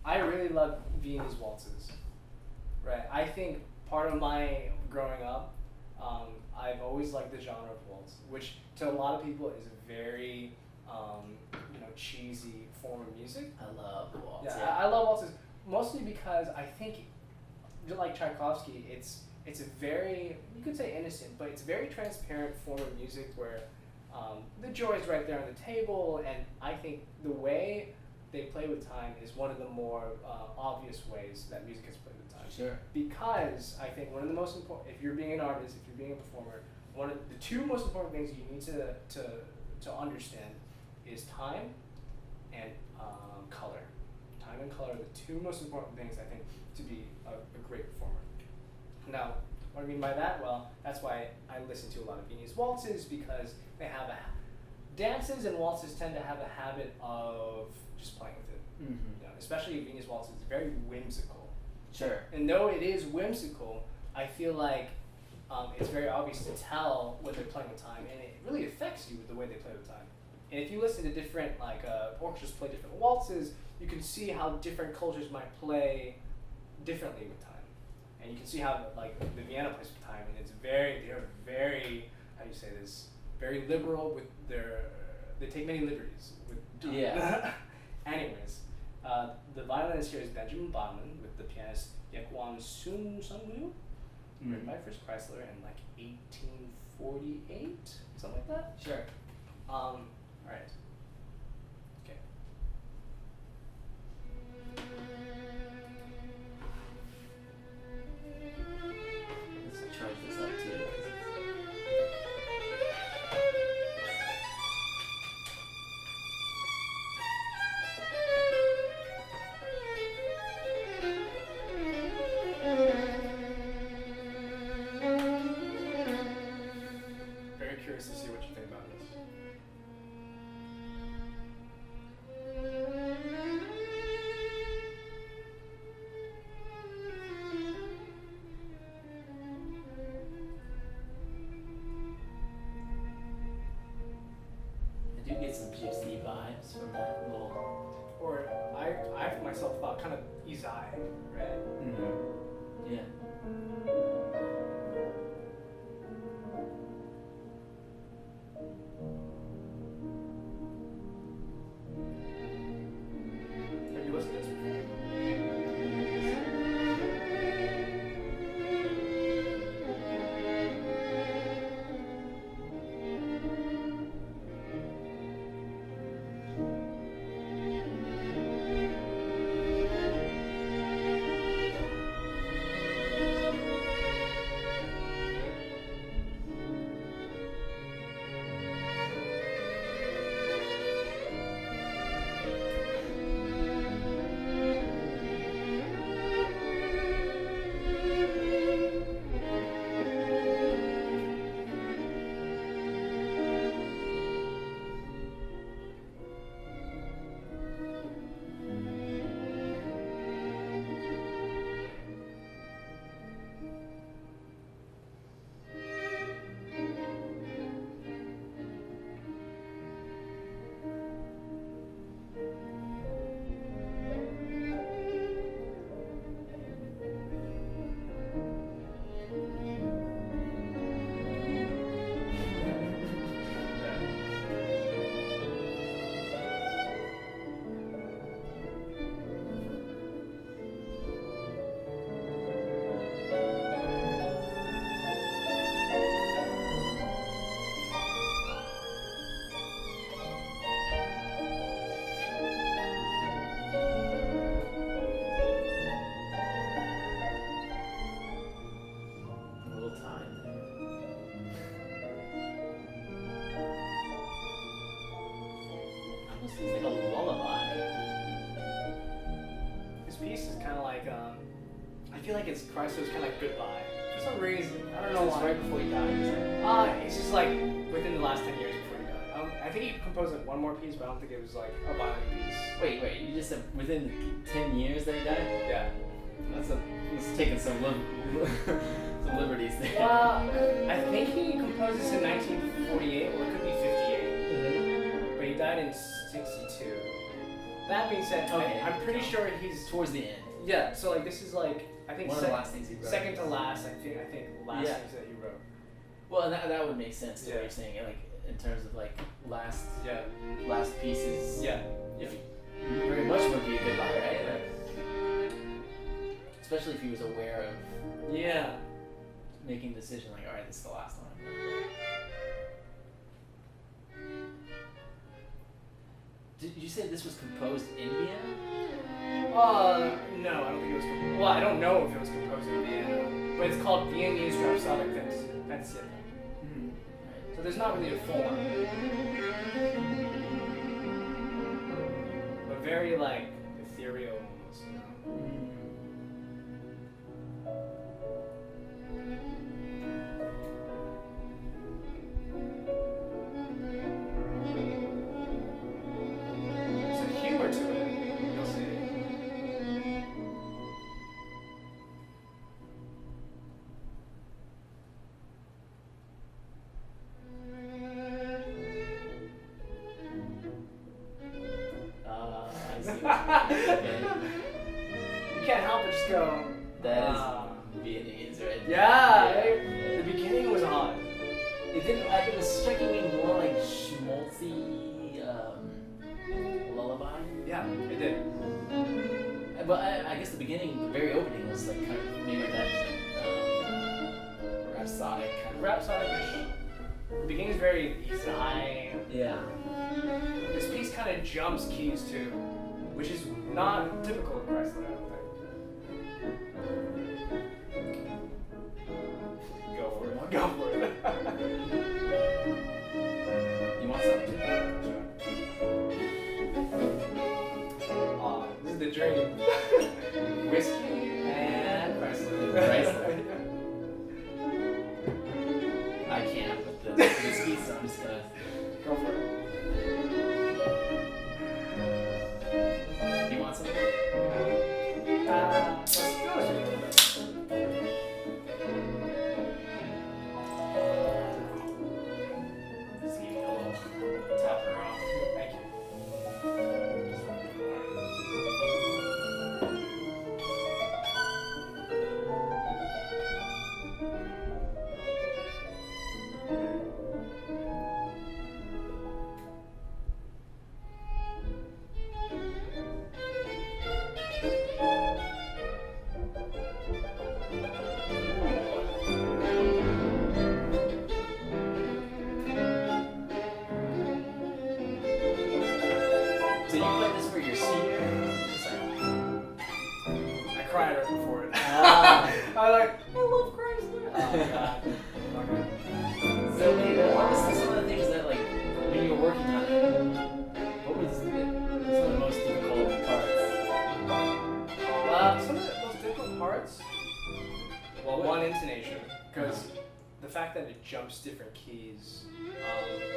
I really love Viennese waltzes. Right. I think part of my growing up, I've always liked the genre of waltz, which to a lot of people is a very, cheesy form of music. I love the waltz. Yeah, Yeah. I love waltzes mostly because I think, just like Tchaikovsky, it's a very, you could say innocent, but it's a very transparent form of music where the joy is right there on the table, and I think the way they play with time is one of the more obvious ways that music is played with time. Sure. Because I think one of the most important, if you're being an artist, if you're being a performer, one of the two most important things you need to understand is time and color. Time and color are the two most important things, I think, to be a great performer. Now, what I mean by that, well, that's why I listen to a lot of Viennese waltzes, because they have dances and waltzes tend to have a habit of just playing with it. Mm-hmm. Especially Viennese waltzes, it's very whimsical. Sure. And though it is whimsical, I feel like it's very obvious to tell when they're playing with time, and it really affects you with the way they play with time. And if you listen to different, orchestras play different waltzes, you can see how different cultures might play differently with time. And you can see how, the Vienna plays with time, and they're very, how do you say this, very liberal with they take many liberties with time. Yeah. Anyways, the violinist here is Benjamin Bauman with the pianist Yekwon Sung-Woo, written by Fritz Kreisler in 1848, something like that. Sure. All right. Okay. Let's charge this up too. Very curious to see what you think about this. I do get some gypsy vibes from that little. Or I myself thought kind of Izai, right? Mm-hmm. Yeah. Have you listened to this before? A little time there. Almost seems like a lullaby. This piece is kind of I feel like it's Chrysler's kind of like goodbye. For some reason, I don't know It's why. right before he dies. It's just within the last 10 years before he died. I think he composed one more piece, but I don't think it was a violin piece. Wait, you just said within 10 years that he died? Yeah. He's taking some some liberties there. Well, I think he composed this in 1948, or it could be 58. But he died in 62. that being said, Okay, I'm pretty sure he's towards the end. yeah. So like this is like I think One of the last things he wrote. second to last. I think last Yeah. things that he wrote. Well, and that would make sense to Yeah. what you're saying, like in terms of like last Yeah. pieces. Yeah. Yeah. Very much would be a good buy, right? Like, especially if he was aware of Yeah. making the decision, like, all right, this is the last one. Did you say this was composed in Vienna? No, I don't think it was. Well, I don't know if it was composed in Vienna, but it's called Viennese Rhapsodic Fantasia. Right. So there's not really a form, but very like ethereal almost. You know? There's a humor to it. You'll see. I see what you mean. Okay. You can't help but just go. That "Ah." is Viennese, right? Yeah, Yeah. the beginning was odd. It didn't. It was striking me more like schmaltzy lullaby. Yeah, it did. But I guess the beginning, the very opening, was like kind of maybe like that rhapsodic kind of. Rhapsodic-ish. The beginning is very high. Yeah. This piece kind of jumps keys too, which is not typical of Kreisler, I don't think. Go for it. Go for it. You want something? This is the dream. Whiskey and Kreisler. Kreisler. I can't with the whiskey, so I'm just gonna Go for it. Do you want something? Let's go with it. Just give you a little top her off. Thank you. So you played this for your senior? I cried right before it. Ah. I was like, I love Kreisler. Oh god. Okay. So wait, what was some of the things that like when you were working on it? What was some of the most difficult parts? Some of the most difficult parts. Well, one, intonation, because the fact that it jumps different keys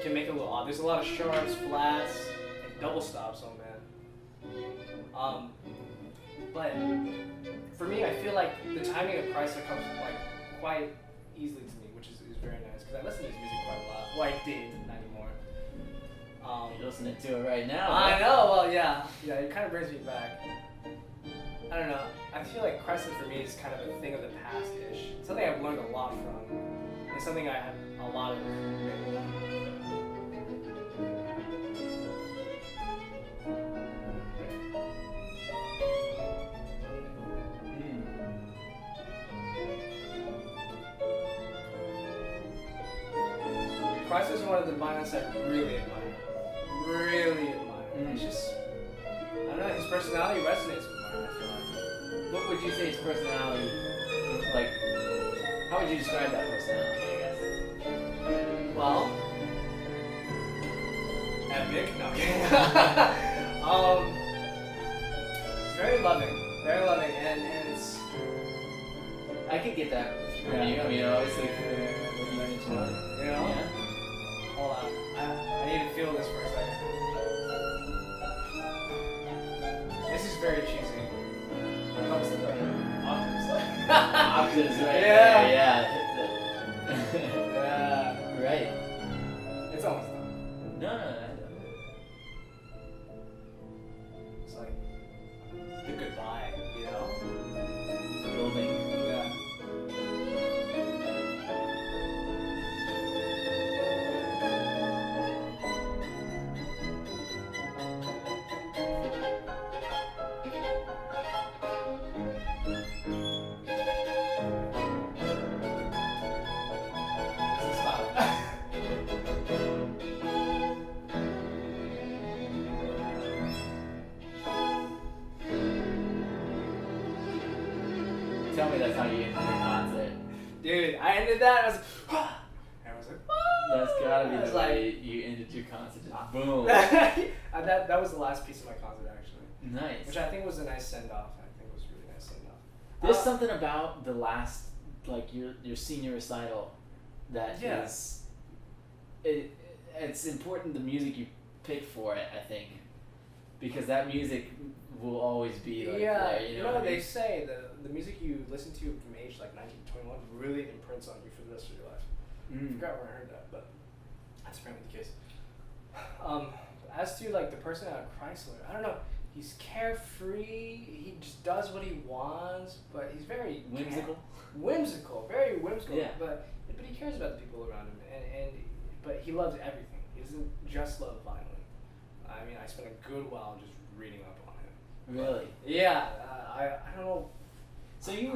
can make it a little odd. There's a lot of sharps, flats, and double stops on that. But for me, I feel like the timing of Kreisler comes like quite easily to me, which is very nice because I listen to his music quite a lot. Well, I did, not anymore. You're listening to it right now. I know. Well, yeah, it kind of brings me back. I don't know. I feel like Kreisler for me is kind of a thing of the past-ish. Something I've learned a lot from, and something I have a lot of. Kreisler's one of the violinists I really admire. Really admire. It's just, I don't know, his personality resonates with mine, I feel like. What would you say his personality, like, how would you describe that personality, I guess? Well, epic. No, I'm kidding. It's very loving, and it's. I could get that from you. I mean, obviously, what you mentioned. You know? Yeah. Hold on, I need to feel this for a second. This is very cheesy. When it comes to the octaves, like. Octaves, right? Yeah. Yeah. Right. It's almost done. No. tell me that's how you ended your concert. Dude, I ended that. I was like, and I was like, That's gotta be I was the way you ended your concert. Just boom. that was the last piece of my concert actually. Nice. Which I think was a nice send off. I think was really nice send off. There's something about the last, like your senior recital, that Yeah. it's important the music you pick for it. I think, because that music will always be like yeah, there. you know they say the music you listen to from age like 19 to 21 really imprints on you for the rest of your life. I forgot where I heard that, but that's apparently the case. As to like the person at Kreisler, I don't know. He's carefree. He just does what he wants, but he's very whimsical, very whimsical. Yeah. But he cares about the people around him, but he loves everything. He doesn't just love violin. I mean, I spent a good while just reading up on him. Really? Yeah. I don't know. So you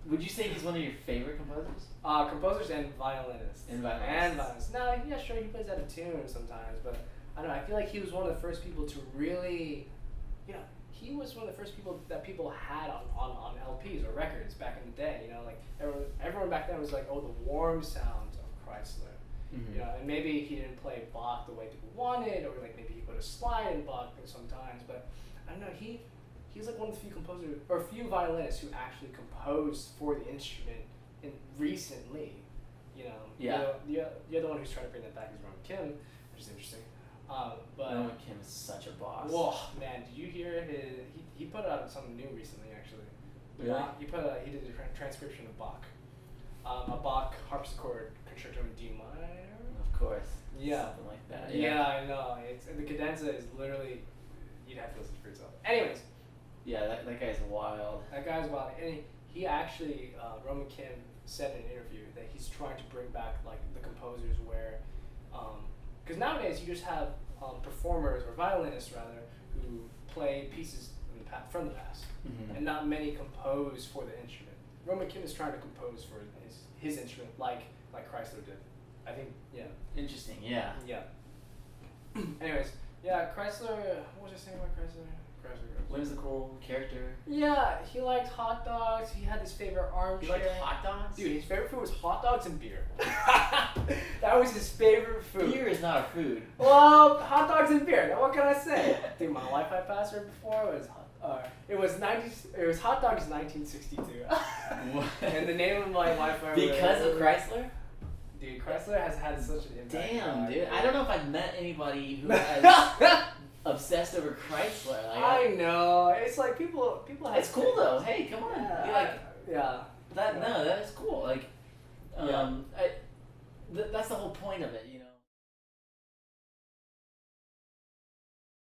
would you say he's one of your favorite composers? Composers and violinists. And violinists. No, yeah, sure, he plays out of tune sometimes, but I don't know. I feel like he was one of the first people to really, he was one of the first people that people had on LPs or records back in the day. Like everyone back then was like, oh, the warm sounds of Kreisler. Mm-hmm. And maybe he didn't play Bach the way people wanted, or like maybe he put a slide in Bach sometimes, but I don't know. He's like one of the few composers or few violinists who actually composed for the instrument recently. Yeah. The other one who's trying to bring that back is Roman Kim, which is interesting. But Roman Kim is such a boss. Whoa, man! Did you hear he put out something new recently? Actually, Really? He did a transcription of Bach, a Bach harpsichord concerto in D minor. Of course. Yeah. Something like that. Yeah, I know. The cadenza is literally, you'd have to listen for yourself. Anyways. Yeah, that guy's wild. That guy's wild, and he actually Roman Kim said in an interview that he's trying to bring back like the composers where, because nowadays you just have performers or violinists rather who play pieces from the past, Mm-hmm. and not many compose for the instrument. Roman Kim is trying to compose for his instrument like Kreisler did. I think, yeah. Interesting. Yeah. Yeah. Anyways, yeah, Kreisler. What was I saying about Kreisler? Whimsical character. Yeah, he liked hot dogs. He had his favorite armchair. He liked hot dogs? Dude, his favorite food was hot dogs and beer. That was his favorite food. Beer is not a food. Well, hot dogs and beer. Now, what can I say? Dude, my Wi-Fi password before was it was hot dogs 1962. And the name of my Wi-Fi because of Kreisler. Dude, Kreisler has had such an impact. Damn, dude. I don't know if I've met anybody who has obsessed over Kreisler. Like, I know. It's like people have. It's cool though. Hey, come on. Yeah. Yeah. That is cool. Like, that's the whole point of it,